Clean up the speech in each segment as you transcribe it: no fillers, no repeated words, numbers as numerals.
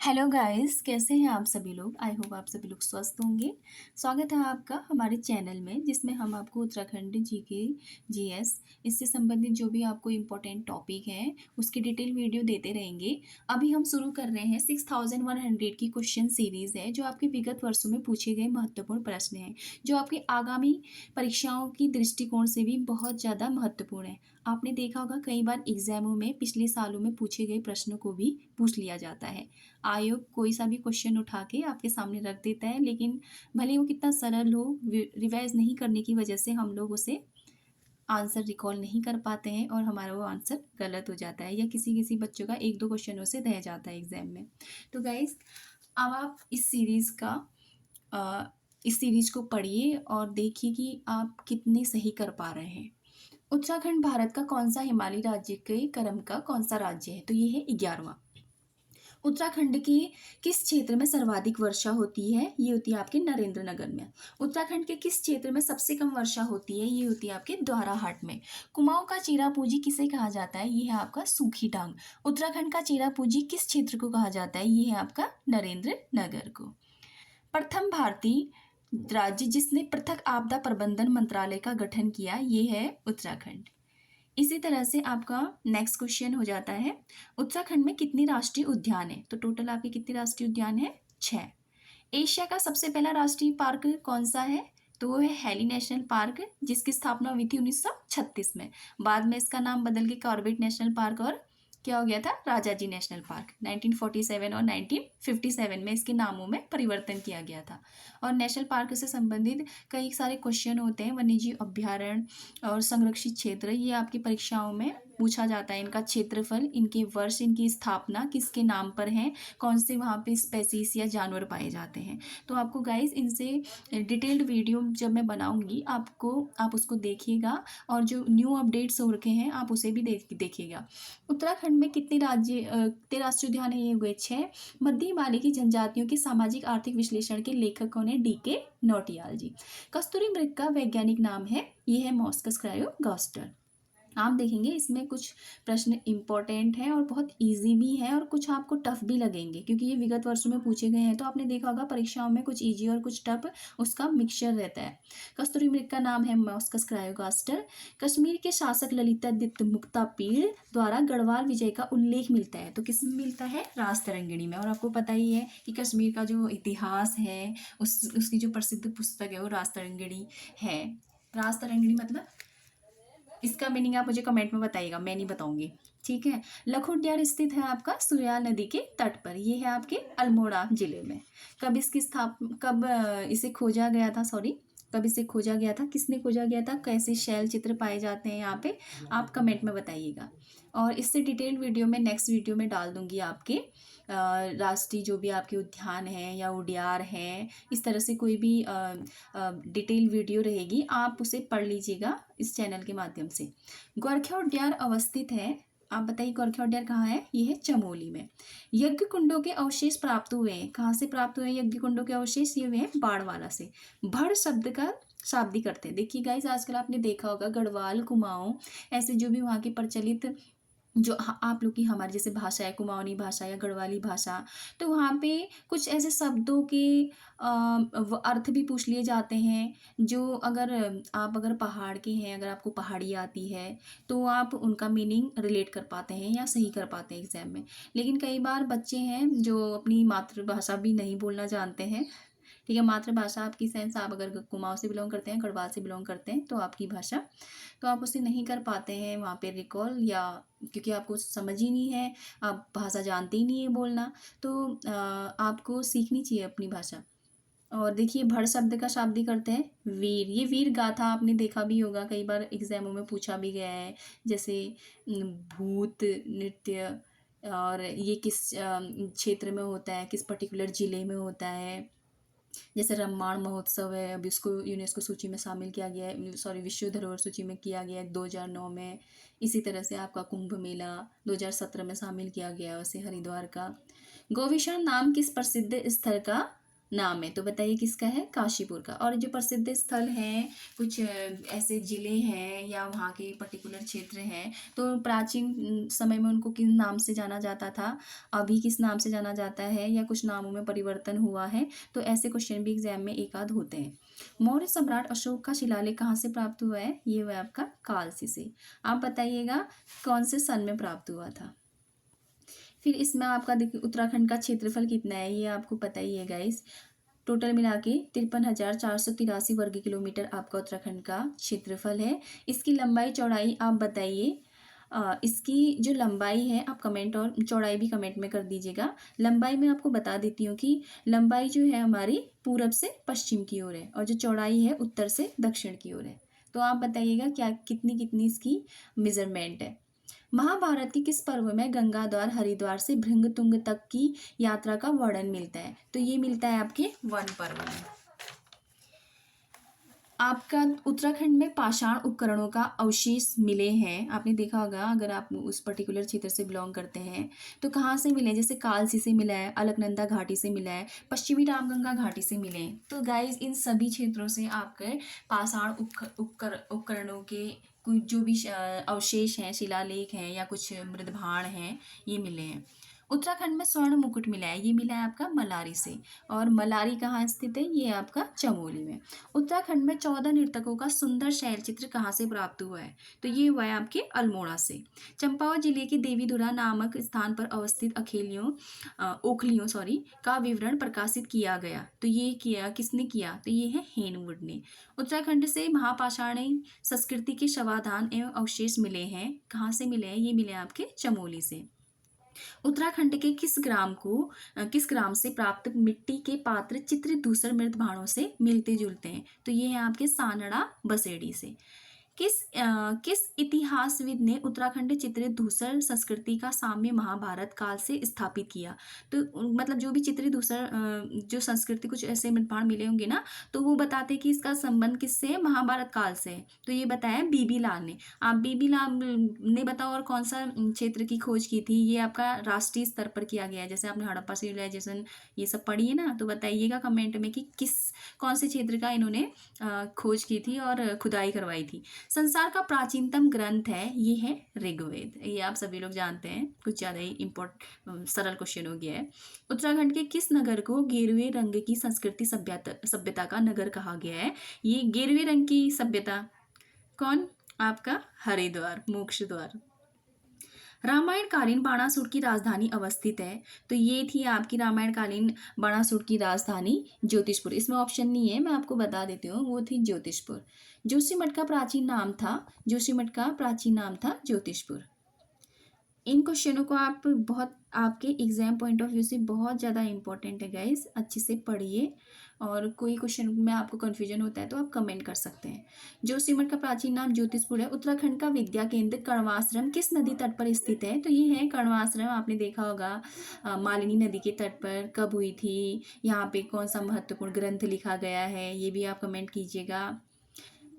Hello guys, कैसे हैं आप सभी लोग। आई होप आप सभी लोग स्वस्थ होंगे। स्वागत है आपका हमारे चैनल में, जिसमें हम आपको उत्तराखंड जीके जीएस इससे संबंधित जो भी आपको इम्पोर्टेंट टॉपिक है उसकी डिटेल वीडियो देते रहेंगे। अभी हम शुरू कर रहे हैं 6100 की क्वेश्चन सीरीज़ है, जो आपके विगत वर्षों में पूछे गए महत्वपूर्ण प्रश्न हैं, जो आपकी आगामी परीक्षाओं की दृष्टिकोण से भी बहुत ज़्यादा महत्वपूर्ण है। आपने देखा होगा कई बार एग्जामों में पिछले सालों में पूछे गए प्रश्नों को भी पूछ लिया जाता है। आयोग कोई सा भी क्वेश्चन उठा के आपके सामने रख देता है, लेकिन भले वो कितना सरल हो, रिवाइज नहीं करने की वजह से हम लोग उसे आंसर रिकॉल नहीं कर पाते हैं और हमारा वो आंसर गलत हो जाता है, या किसी किसी बच्चों का एक दो क्वेश्चनों से रह जाता है एग्जाम में। तो गाइज, अब आप इस सीरीज को पढ़िए और देखिए कि आप कितने सही कर पा रहे हैं। उत्तराखंड भारत का कौन सा हिमालयी राज्य के क्रम का कौन सा राज्य है? तो ये है 11वां। उत्तराखंड के किस क्षेत्र में सर्वाधिक वर्षा होती है? ये होती है आपके नरेंद्र नगर में। उत्तराखंड के किस क्षेत्र में सबसे कम वर्षा होती है? ये होती है आपके द्वाराहाट में। कुमाऊं का चेरापूंजी किसे कहा जाता है? ये है आपका सूखी टांग। उत्तराखंड का चेरापूंजी किस क्षेत्र को कहा जाता है? ये है आपका नरेंद्र नगर को। प्रथम भारतीय राज्य जिसने पृथक आपदा प्रबंधन मंत्रालय का गठन किया, ये है उत्तराखंड। इसी तरह से आपका नेक्स्ट क्वेश्चन हो जाता है, उत्तराखंड में कितनी राष्ट्रीय उद्यान है? तो टोटल आपके कितने राष्ट्रीय उद्यान है? 6। एशिया का सबसे पहला राष्ट्रीय पार्क कौन सा है? तो वो है हैली नेशनल पार्क, जिसकी स्थापना हुई थी 1936 में। बाद में इसका नाम बदल के कॉर्बेट नेशनल पार्क और क्या हो गया था? Rajaji national park. 1947 और 1957 में इसके नामों में परिवर्तन किया गया था। और नेशनल पार्क से संबंधित कई सारे क्वेश्चन होते हैं। वन्यजीव अभ्यारण्य और संरक्षित क्षेत्र, ये आपकी परीक्षाओं में पूछा जाता है। इनका क्षेत्रफल, इनके वर्ष, इनकी स्थापना किसके नाम पर है, कौन से वहाँ पे स्पेसीज या जानवर पाए जाते हैं। तो आपको गाइज इनसे डिटेल्ड वीडियो जब मैं बनाऊंगी आप उसको देखिएगा, और जो न्यू अपडेट्स हो रखे हैं आप उसे भी देखिएगा। उत्तराखंड में कितने राष्ट्रीय उद्यान है? ये हुए 6। मध्य हिमालय की जनजातियों के सामाजिक आर्थिक विश्लेषण के लेखक कौन है? डीके नौटियाल जी। कस्तूरी मृग का वैज्ञानिक नाम है? ये है मॉस्कस क्रायोगास्टर। आप देखेंगे इसमें कुछ प्रश्न इंपॉर्टेंट हैं और बहुत इजी भी हैं, और कुछ आपको टफ भी लगेंगे, क्योंकि ये विगत वर्षों में पूछे गए हैं। तो आपने देखा होगा परीक्षाओं में कुछ इजी और कुछ टफ उसका मिक्सचर रहता है। कस्तूरी मृग का नाम है मॉस्कस क्रायोगास्टर। कश्मीर के शासक ललितादित्य मुक्तापीड़ द्वारा गढ़वाल विजय का उल्लेख मिलता है, तो किसमें मिलता है? राजतरंगिणी में। और आपको पता ही है कि कश्मीर का जो इतिहास है उसकी जो प्रसिद्ध पुस्तक है वो राजतरंगिणी है। राजतरंगिणी मतलब इसका मीनिंग आप मुझे कमेंट में बताइएगा, मैं नहीं बताऊंगी, ठीक है। लखोटियार स्थित है आपका सुयाल नदी के तट पर। ये है आपके अल्मोड़ा जिले में। कब इसे खोजा गया था? सॉरी, कब इसे खोजा गया था? किसने खोजा गया था? कैसे शैल चित्र पाए जाते हैं यहाँ पे? आप कमेंट में बताइएगा। और इससे डिटेल वीडियो में नेक्स्ट वीडियो में डाल दूंगी आपके राष्ट्रीय जो भी आपके उद्यान हैं या उद्यान हैं, इस तरह से कोई भी डिटेल वीडियो रहेगी, आप उसे पढ़ लीजिएगा इस चैनल के माध्यम से। गोरखा उद्यान अवस्थित है, आप बताइए गोरखा उद्यान कहाँ है? ये है चमोली में। यज्ञ कुंडों के अवशेष प्राप्त हुए हैं, कहाँ से प्राप्त हुए हैं यज्ञ कुंडों के अवशेष? ये हुए हैं बाड़वाला से। भड़ शब्द का शाब्दिक करते हैं। देखिए गाइस, आजकल आपने देखा होगा गढ़वाल, कुमाऊं, ऐसे जो भी वहाँ की प्रचलित जो आप लोग की हमारी जैसे भाषा है, कुमाऊनी भाषा या गढ़वाली भाषा, तो वहाँ पे कुछ ऐसे शब्दों के अर्थ भी पूछ लिए जाते हैं, जो अगर पहाड़ के हैं, अगर आपको पहाड़ी आती है तो आप उनका मीनिंग रिलेट कर पाते हैं या सही कर पाते हैं एग्जाम में। लेकिन कई बार बच्चे हैं जो अपनी मातृभाषा भी नहीं बोलना जानते हैं, ठीक है। मातृभाषा आपकी सेंस, आप अगर कुमाऊं से बिलोंग करते हैं, गढ़वाल से बिलोंग करते हैं, तो आपकी भाषा, तो आप उसे नहीं कर पाते हैं वहाँ पे रिकॉल, या क्योंकि आपको समझ ही नहीं है, आप भाषा जानते ही नहीं है बोलना, तो आपको सीखनी चाहिए अपनी भाषा। और देखिए भड़ शब्द का शाब्दिक करते हैं वीर। ये वीर गाथा आपने देखा भी होगा, कई बार एग्जामों में पूछा भी गया है, जैसे भूत नृत्य, और ये किस क्षेत्र में होता है, किस पर्टिकुलर जिले में होता है। जैसे रामायण महोत्सव है, अभी उसको यूनेस्को सूची में शामिल किया गया है, सॉरी विश्व धरोहर सूची में किया गया है 2009 में। इसी तरह से आपका कुंभ मेला 2017 में शामिल किया गया है, वैसे हरिद्वार का। गोविशान नाम किस प्रसिद्ध स्थल का नाम है, तो बताइए किसका है? काशीपुर का। और जो प्रसिद्ध स्थल हैं, कुछ ऐसे जिले हैं या वहाँ के पर्टिकुलर क्षेत्र हैं, तो प्राचीन समय में उनको किन नाम से जाना जाता था, अभी किस नाम से जाना जाता है, या कुछ नामों में परिवर्तन हुआ है, तो ऐसे क्वेश्चन भी एग्जाम में एक आध होते हैं। मौर्य सम्राट अशोक का शिलालेख कहाँ से प्राप्त हुआ है? ये हुआ आपका कालसी से। आप बताइएगा कौन से सन में प्राप्त हुआ था। फिर इसमें आपका देखिए उत्तराखंड का क्षेत्रफल कितना है, ये आपको पता ही है गाइस। टोटल मिला के 53,483 वर्ग किलोमीटर आपका उत्तराखंड का क्षेत्रफल है। इसकी लंबाई चौड़ाई आप बताइए। इसकी जो लंबाई है, आप कमेंट और चौड़ाई भी कमेंट में कर दीजिएगा। लंबाई में आपको बता देती हूँ कि लंबाई जो है हमारी पूरब से पश्चिम की ओर है, और जो चौड़ाई है उत्तर से दक्षिण की ओर है। तो आप बताइएगा क्या कितनी कितनी इसकी मेजरमेंट है। महाभारत के किस पर्व में गंगा द्वार हरिद्वार से भृंगतुंग तक की यात्रा का वर्णन मिलता है? तो ये मिलता है आपके वन पर्व में। आपका उत्तराखंड में पाषाण उपकरणों का अवशेष मिले हैं, आपने देखा होगा अगर आप उस पर्टिकुलर क्षेत्र से बिलोंग करते हैं तो। कहाँ से मिले? जैसे कालसी से मिला है, अलकनंदा घाटी से मिला है, पश्चिमी रामगंगा घाटी से मिले हैं। तो गाइज इन सभी क्षेत्रों से आपके पाषाण उपकरणों के कुछ जो भी अवशेष हैं, शिलालेख हैं या कुछ मृदभाण हैं, ये मिले हैं। उत्तराखंड में स्वर्ण मुकुट मिला है, ये मिला है आपका मलारी से। और मलारी कहाँ स्थित है? ये आपका चमोली में। उत्तराखंड में 14 नर्तकों का सुंदर शैल चित्र कहाँ से प्राप्त हुआ है? तो ये हुआ है आपके अल्मोड़ा से। चंपावत जिले के देवीधुरा नामक स्थान पर अवस्थित ओखलियों का विवरण प्रकाशित किया गया, तो ये किया किसने किया? तो ये है हेनवुड ने। उत्तराखंड से महापाषाणी संस्कृति के शवाधान एवं अवशेष मिले हैं, कहाँ से मिले हैं? ये मिले आपके चमोली से। उत्तराखंड के किस ग्राम से प्राप्त मिट्टी के पात्र चित्रित धूसर मृत भाणों से मिलते जुलते हैं? तो ये है आपके सानड़ा बसेड़ी से। किस इतिहासविद ने उत्तराखंड चित्रित धूसर संस्कृति का साम्य महाभारत काल से स्थापित किया? तो मतलब जो भी चित्रित धूसर जो संस्कृति, कुछ ऐसे मृतभाण मिले होंगे ना, तो वो बताते कि इसका संबंध किससे है? महाभारत काल से है। तो ये बताया बीबी लाल ने। आप बीबी लाल ने बताओ और कौन सा क्षेत्र की खोज की थी? ये आपका राष्ट्रीय स्तर पर किया गया है। जैसे आपने हड़प्पा सिविलाइजेशन ये सब पढ़ी है ना, तो बताइएगा कमेंट में कि कौन से क्षेत्र का इन्होंने खोज की थी और खुदाई करवाई थी। संसार का प्राचीनतम ग्रंथ है, ये है ऋग्वेद। ये आप सभी लोग जानते हैं, कुछ ज़्यादा ही सरल क्वेश्चन हो गया है। उत्तराखंड के किस नगर को गेरुए रंग की संस्कृति सभ्यता का नगर कहा गया है? ये गेरुए रंग की सभ्यता कौन? आपका हरिद्वार, मोक्ष द्वार। रामायणकालीन बाणासुर की राजधानी अवस्थित है, तो ये थी आपकी रामायणकालीन बाणासुर की राजधानी ज्योतिषपुर। इसमें ऑप्शन नहीं है, मैं आपको बता देती हूँ, वो थी ज्योतिषपुर। जोशीमठ का प्राचीन नाम था ज्योतिषपुर। इन क्वेश्चनों को आप आपके एग्जाम पॉइंट ऑफ व्यू से बहुत ज़्यादा इंपॉर्टेंट है गाइस, अच्छे से पढ़िए। और कोई क्वेश्चन में आपको कन्फ्यूजन होता है तो आप कमेंट कर सकते हैं। जोशीमठ का प्राचीन नाम ज्योतिषपुर है। उत्तराखंड का विद्या केंद्र कण्वाश्रम किस नदी तट पर स्थित है? तो ये है कण्वाश्रम, आपने देखा होगा मालिनी नदी के तट पर। कब हुई थी? यहाँ पे कौन सा महत्वपूर्ण ग्रंथ लिखा गया है? ये भी आप कमेंट कीजिएगा।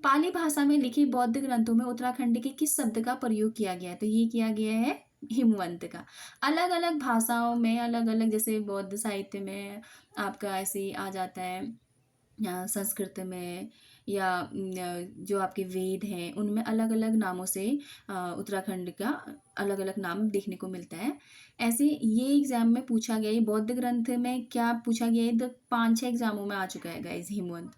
पाली भाषा में लिखे बौद्ध ग्रंथों में उत्तराखंड के किस शब्द का प्रयोग किया गया है? तो ये किया गया है हिमवंत का। अलग अलग भाषाओं में अलग अलग, जैसे बौद्ध साहित्य में आपका ऐसे ही आ जाता है, संस्कृत में या जो आपके वेद हैं उनमें अलग अलग नामों से उत्तराखंड का अलग अलग नाम देखने को मिलता है। ऐसे ये एग्जाम में पूछा गया, ये बौद्ध ग्रंथ में क्या पूछा गया है, 5-6 एग्जामों में आ चुका है गाइज हिमवंत।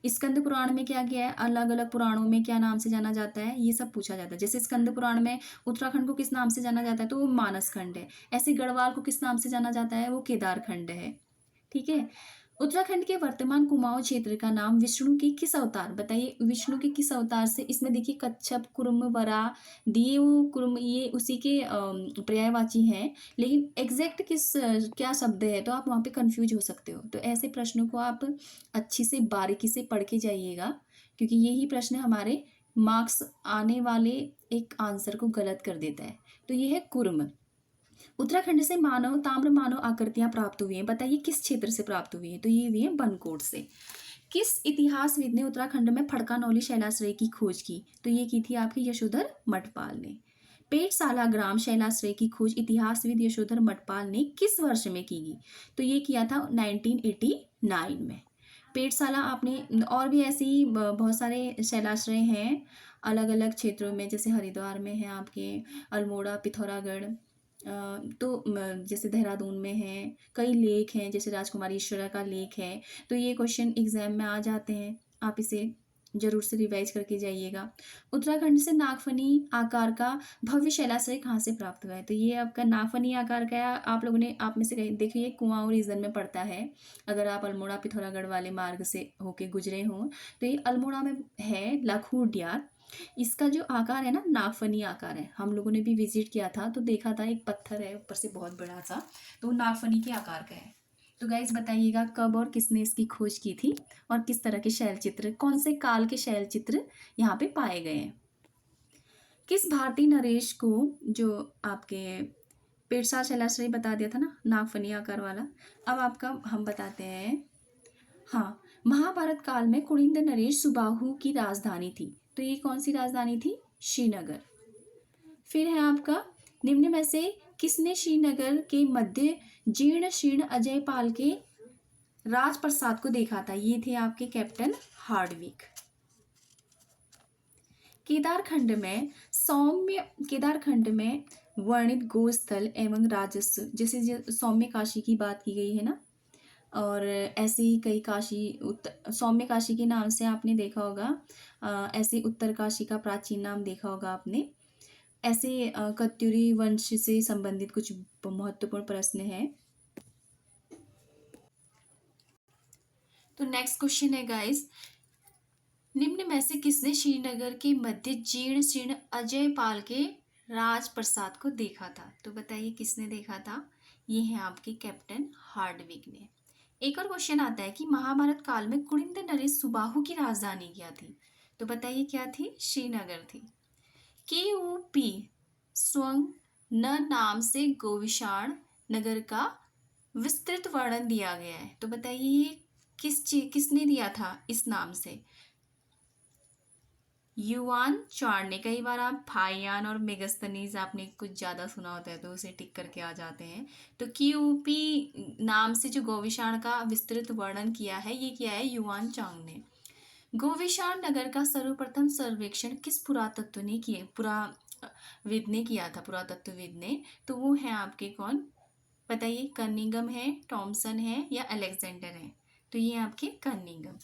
स्कंद पुराण में क्या गया है, अलग अलग पुराणों में क्या नाम से जाना जाता है, ये सब पूछा जाता है। जैसे स्कंद पुराण में उत्तराखंड को किस नाम से जाना जाता है, तो वो मानस खंड है। ऐसे गढ़वाल को किस नाम से जाना जाता है, वो केदार खंड है। ठीक है। उत्तराखंड के वर्तमान कुमाऊं क्षेत्र का नाम विष्णु के किस अवतार, बताइए विष्णु के किस अवतार से? इसमें देखिए कच्छप, कुर्म, वरा दिए, वो कुर्म ये उसी के पर्यायवाची हैं, लेकिन एग्जैक्ट क्या शब्द है, तो आप वहाँ पे कंफ्यूज हो सकते हो। तो ऐसे प्रश्नों को आप अच्छी से बारीकी से पढ़ के जाइएगा, क्योंकि यही प्रश्न हमारे मार्क्स आने वाले एक आंसर को गलत कर देता है। तो ये है कुर्म। उत्तराखंड से ताम्र मानव आकृतियां प्राप्त हुई हैं, बताइए किस क्षेत्र से प्राप्त हुई है? तो ये हुई है बनकोट से। किस इतिहासविद ने उत्तराखंड में फड़का नौली शैलाश्रय की खोज की? तो ये की थी आपकी यशोधर मठपाल ने। पेटशाला ग्राम शैलाश्रय की खोज इतिहासविद यशोधर मठपाल ने किस वर्ष में की गई? तो ये किया था 1989 में। पेटशाला आपने और भी ऐसे ही बहुत सारे शैलाश्रय हैं अलग अलग क्षेत्रों में, जैसे हरिद्वार में है आपके, अल्मोड़ा, पिथौरागढ़, तो जैसे देहरादून में है, कई लेक हैं, जैसे राजकुमारी ईश्वरा का लेक है। तो ये क्वेश्चन एग्जाम में आ जाते हैं, आप इसे जरूर से रिवाइज करके जाइएगा। उत्तराखंड से नागफनी आकार का भव्य शैलाश्रय कहाँ से प्राप्त हुआ है? तो ये आपका नागफनी आकार का आप लोगों ने, आप में से कहीं देखिए, कुआं रीजन में पड़ता है। अगर आप अल्मोड़ा पिथौरागढ़ वाले मार्ग से होके गुजरे हों तो ये अल्मोड़ा में है, लखुडियार। इसका जो आकार है ना, नागफनी आकार है। हम लोगों ने भी विजिट किया था तो देखा था, एक पत्थर है ऊपर से बहुत बड़ा सा, तो वो नागफनी के आकार का है। तो गाइज बताइएगा कब और किसने इसकी खोज की थी, और किस तरह के शैल चित्र, कौन से काल के शैल चित्र यहाँ पे पाए गए हैं। किस भारतीय नरेश को, जो आपके पेटसा शैलाश्रय बता दिया था ना, नागफनी आकार वाला, अब आपका हम बताते हैं। हाँ, महाभारत काल में कुनिंद नरेश सुबाहु की राजधानी थी। तो ये कौन सी राजधानी थी? श्रीनगर। फिर है आपका, निम्न में से किसने श्रीनगर के मध्य जीर्ण शीर्ण अजय पाल के राजप्रसाद को देखा था? ये थे आपके कैप्टन हार्डविक। केदारखंड में वर्णित गोस्थल एवं राजस्व, जैसे सौम्य काशी की बात की गई है ना, और ऐसे ही कई सौम्य काशी के नाम से आपने देखा होगा, ऐसे उत्तर काशी का प्राचीन नाम देखा होगा आपने। ऐसे कत्यूरी वंश से संबंधित कुछ महत्वपूर्ण प्रश्न है। तो नेक्स्ट क्वेश्चन है गाइस, निम्न में से किसने श्रीनगर के मध्य जीर्ण शीर्ण अजय पाल के राजप्रसाद को देखा था? तो बताइए किसने देखा था? ये है आपके कैप्टन हार्डविक ने। एक और क्वेश्चन आता है कि महाभारत काल में कुनिंद नरेश सुबाहु की राजधानी क्या थी? तो बताइए क्या थी? श्रीनगर थी। KUP स्वंग न नाम से गोविशाण नगर का विस्तृत वर्णन दिया गया है। तो बताइए ये किसने दिया था इस नाम से? युआन चार ने। कई बार आप फाइयान और मेगस्तनीज आपने कुछ ज़्यादा सुना होता है तो उसे टिक करके आ जाते हैं। तो KUP नाम से जो गोविशाण का विस्तृत वर्णन किया है, ये किया है युआन चांग ने। गोविशाण नगर का सर्वप्रथम सर्वेक्षण किस पुराविद ने किया था? पुरातत्वविद ने। तो वो है आपके कौन? बताइए, कनिंगम है, टॉमसन है, या अलेक्जेंडर है? तो ये आपके कनिंगम।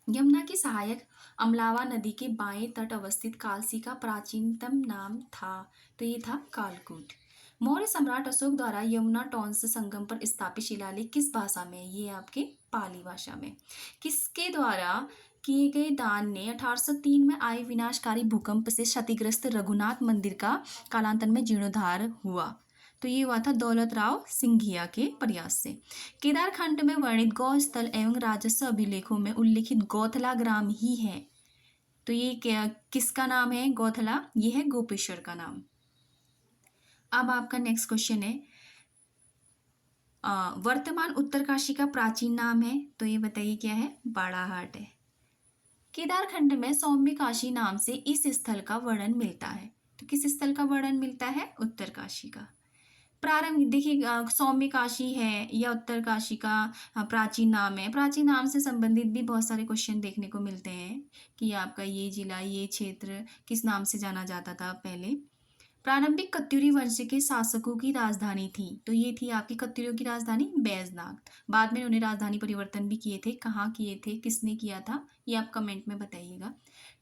यमुना की सहायक अमलावा नदी के बाएं तट अवस्थित कालसी का प्राचीनतम नाम था? तो ये था कालकूट। मौर्य सम्राट अशोक द्वारा यमुना टॉन्स संगम पर स्थापित शिलालेख किस भाषा में? ये आपके पाली भाषा में। किसके द्वारा किए गए दान ने 1803 में आए विनाशकारी भूकंप से क्षतिग्रस्त रघुनाथ मंदिर का कालांतर में जीर्णोद्धार हुआ? तो ये हुआ था दौलत राव सिंधिया के प्रयास से। केदारखंड में वर्णित गौ स्थल एवं राजस्व अभिलेखों में उल्लेखित गौथला ग्राम ही है। तो ये किसका नाम है? गौथला, ये है गोपेश्वर का नाम। अब आपका नेक्स्ट क्वेश्चन है, वर्तमान उत्तरकाशी का प्राचीन नाम है? तो ये बताइए क्या है? बाड़ाहाट है। केदारखंड में सौम्य काशी नाम से इस स्थल का वर्णन मिलता है। तो किस स्थल का वर्णन मिलता है? उत्तरकाशी का। प्रारंभ देखिए, सौम्य काशी है या उत्तरकाशी का प्राचीन नाम है। प्राचीन नाम से संबंधित भी बहुत सारे क्वेश्चन देखने को मिलते हैं कि आपका ये जिला, ये क्षेत्र किस नाम से जाना जाता था पहले। प्रारंभिक कत्यूरी वंश के शासकों की राजधानी थी। तो ये थी आपकी कत्यूरियों की राजधानी बैजनाथ। बाद में उन्हें राजधानी परिवर्तन भी किए थे। कहाँ किए थे, किसने किया था, ये आप कमेंट में बताइएगा।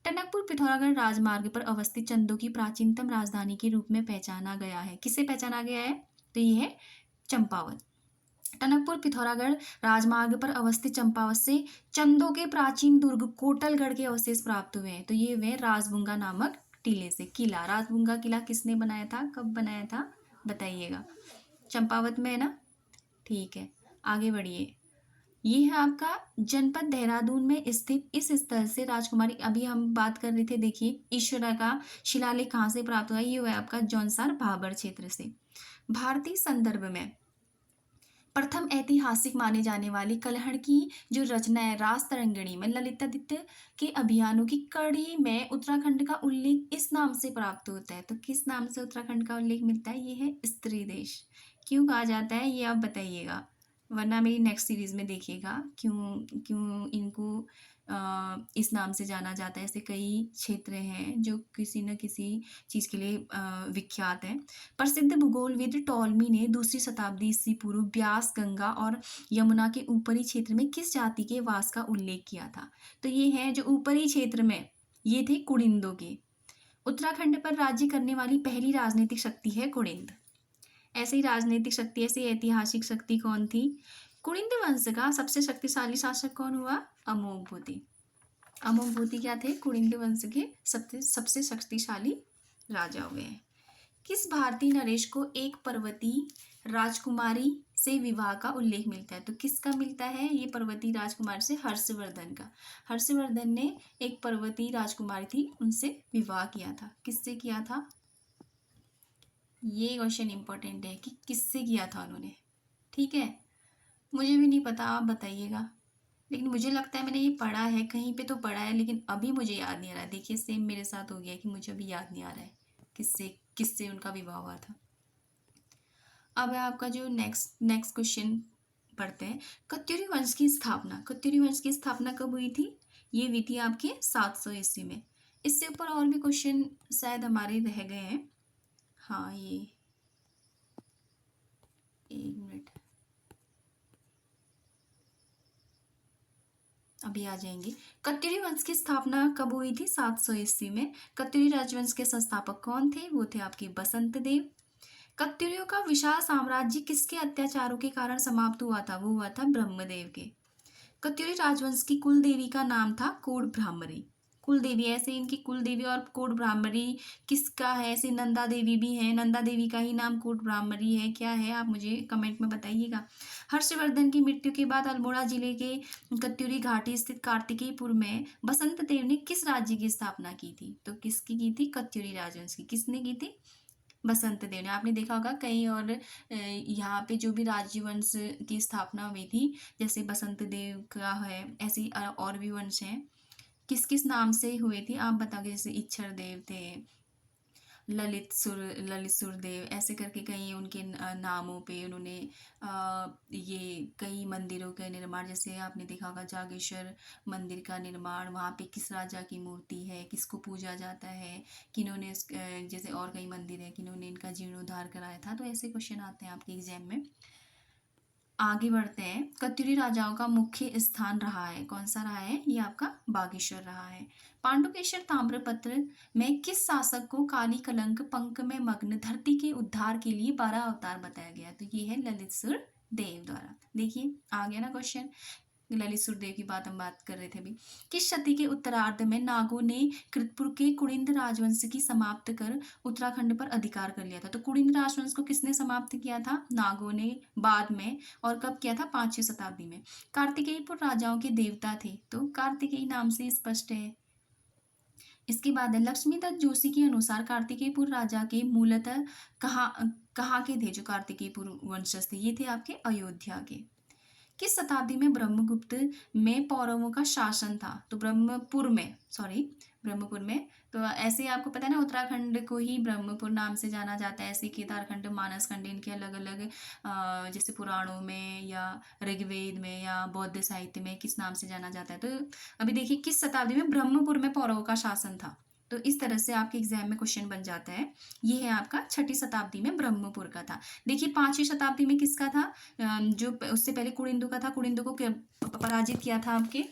टनकपुर पिथौरागढ़ राजमार्ग पर अवस्थित चंदों की प्राचीनतम राजधानी के रूप में पहचाना गया है। किसे पहचाना गया है? तो ये है चंपावत। टनकपुर पिथौरागढ़ राजमार्ग पर अवस्थित चंपावत से चंदों के प्राचीन दुर्ग कोटलगढ़ के अवशेष प्राप्त हुए हैं। तो ये वे राजबुंगा नामक टीले से किला, राजबुंगा किला किसने बनाया था, कब बनाया था, बताइएगा। चंपावत में है ना, ठीक है, आगे बढ़िए। ये है आपका जनपद देहरादून में स्थित इस स्थल से राजकुमारी, अभी हम बात कर रहे थे, देखिए ईश्वरा का शिलालेख कहाँ से प्राप्त हुआ? ये हुआ आपका जौनसार भाबर क्षेत्र से। भारतीय संदर्भ में प्रथम ऐतिहासिक माने जाने वाली कलहड़ की जो रचना है रास तरंगिणी में ललितादित्य के अभियानों की कड़ी में उत्तराखंड का उल्लेख इस नाम से प्राप्त होता है। तो किस नाम से उत्तराखंड का उल्लेख मिलता है? ये है स्त्री देश। क्यों कहा जाता है ये आप बताइएगा, वरना मेरी नेक्स्ट सीरीज में देखिएगा क्यों क्यों इनको इस नाम से जाना जाता है। ऐसे कई क्षेत्र हैं जो किसी न किसी चीज़ के लिए विख्यात हैं। प्रसिद्ध भूगोलविद टॉलमी ने दूसरी शताब्दी ईस्वी पूर्व ब्यास, गंगा और यमुना के ऊपरी क्षेत्र में किस जाति के वास का उल्लेख किया था? तो ये है जो ऊपरी क्षेत्र में, ये थे कुड़िंदों के। उत्तराखंड पर राज्य करने वाली पहली राजनीतिक शक्ति है कुड़िंद। ऐसी राजनीतिक शक्ति, ऐसी ऐतिहासिक शक्ति कौन थी? कुड़िंद वंश का सबसे शक्तिशाली शासक कौन हुआ? अमोघभूति। अमोघभूति क्या थे? कुड़िंद वंश के सबसे शक्तिशाली राजा हुए हैं। किस भारतीय नरेश को एक पर्वतीय राजकुमारी से विवाह का उल्लेख मिलता है? तो किसका मिलता है ये पर्वतीय राजकुमारी से? हर्षवर्धन का। हर्षवर्धन ने एक पर्वतीय राजकुमारी थी, उनसे विवाह किया था। किससे किया था? ये क्वेश्चन इंपॉर्टेंट है कि किससे किया था उन्होंने। ठीक है, मुझे भी नहीं पता, आप बताइएगा। लेकिन मुझे लगता है मैंने ये पढ़ा है, कहीं पे तो पढ़ा है, लेकिन अभी मुझे याद नहीं आ रहा है। देखिए सेम मेरे साथ हो गया कि मुझे अभी याद नहीं आ रहा है किससे किससे उनका विवाह हुआ था। अब है आपका जो नेक्स्ट क्वेश्चन पढ़ते हैं। कत्यूरी वंश की स्थापना, कत्यूरी वंश की स्थापना कब हुई थी? ये हुई थी आपके 700 ईस्वी में। इससे ऊपर और भी क्वेश्चन शायद हमारे रह गए हैं। हाँ, ये एक मिनट, अभी आ जाएंगे। कत्यूरी वंश की स्थापना कब हुई थी? 700 ईस्वी में। कत्यूरी राजवंश के संस्थापक कौन थे? वो थे आपके बसंत देव। कत्यूरियों का विशाल साम्राज्य किसके अत्याचारों के कारण समाप्त हुआ था? वो हुआ था ब्रह्मदेव के। कत्यूरी राजवंश की कुल देवी का नाम था कोड ब्राह्मणी। कुल देवी, ऐसे इनकी कुल देवी और कोड ब्राह्मणी किसका है? ऐसे नंदा देवी भी है, नंदा देवी का ही नाम कोड ब्राह्मणी है। क्या है आप मुझे कमेंट में बताइएगा। हर्षवर्धन की मृत्यु के बाद अल्मोड़ा जिले के कत्यूरी घाटी स्थित कार्तिकेयपुर में बसंत देव ने किस राज्य की स्थापना की थी? तो किसकी की थी? कत्यूरी राजवंश की। किसने की थी? बसंत देव ने। आपने देखा होगा कहीं और यहाँ पे जो भी राजवंश की स्थापना हुई थी, जैसे बसंत देव का है, ऐसे और भी वंश हैं। किस किस नाम से हुए थे आप बताओगे? जैसे इच्छर देव थे, ललित सुरदेव, ऐसे करके कई उनके नामों पे उन्होंने ये कई मंदिरों का निर्माण, जैसे आपने देखा होगा जागेश्वर मंदिर का निर्माण, वहाँ पे किस राजा की मूर्ति है, किसको पूजा जाता है, किन्होंने जैसे और कई मंदिर है, किन्होंने इनका जीर्णोद्धार कराया था। तो ऐसे क्वेश्चन आते हैं आपके एग्जाम में। आगे बढ़ते हैं। कत्यूरी राजाओं का मुख्य स्थान रहा है, कौन सा रहा है? ये आपका बागेश्वर रहा है। पांडुकेश्वर ताम्रपत्र में किस शासक को काली कलंक पंख में मग्न धरती के उद्धार के लिए 12 अवतार बताया गया? तो ये है ललित सुर देव द्वारा। देखिए आ गया ना क्वेश्चन। ललित सुरदेव की बात कर रहे थे अभी। किस शती के उत्तरार्ध में नागों ने कृतपुर के कुड़िंद राजवंश की समाप्त कर उत्तराखंड पर अधिकार कर लिया था? तो कुड़िंद राजवंश को किसने समाप्त किया था? नागों ने, बाद में। और कब किया था? 5वीं शताब्दी में। कार्तिकेयपुर राजाओं के देवता थे, तो कार्तिकेय नाम से स्पष्ट है। इसके बाद है लक्ष्मीदत्त जोशी के अनुसार कार्तिकेयपुर राजा के मूलतः कहाँ के थे? जो कार्तिकेयपुर वंशज थे ये थे आपके अयोध्या के। किस शताब्दी में ब्रह्मगुप्त में पौरवों का शासन था? तो ब्रह्मपुर में। तो ऐसे ही आपको पता है ना, उत्तराखंड को ही ब्रह्मपुर नाम से जाना जाता है। ऐसे केदारखंड, मानसखंड, इनके अलग अलग जैसे पुराणों में या ऋग्वेद में या बौद्ध साहित्य में किस नाम से जाना जाता है। तो अभी देखिए किस शताब्दी में ब्रह्मपुर में पौरवों का शासन था। तो इस तरह से आपके एग्जाम में क्वेश्चन बन जाता है। ये है आपका 6ठी शताब्दी में ब्रह्मपुर का था। देखिए 5वीं शताब्दी में किसका था? जो उससे पहले कुड़िंदु का था। कुड़िंदु को पराजित किया था आपके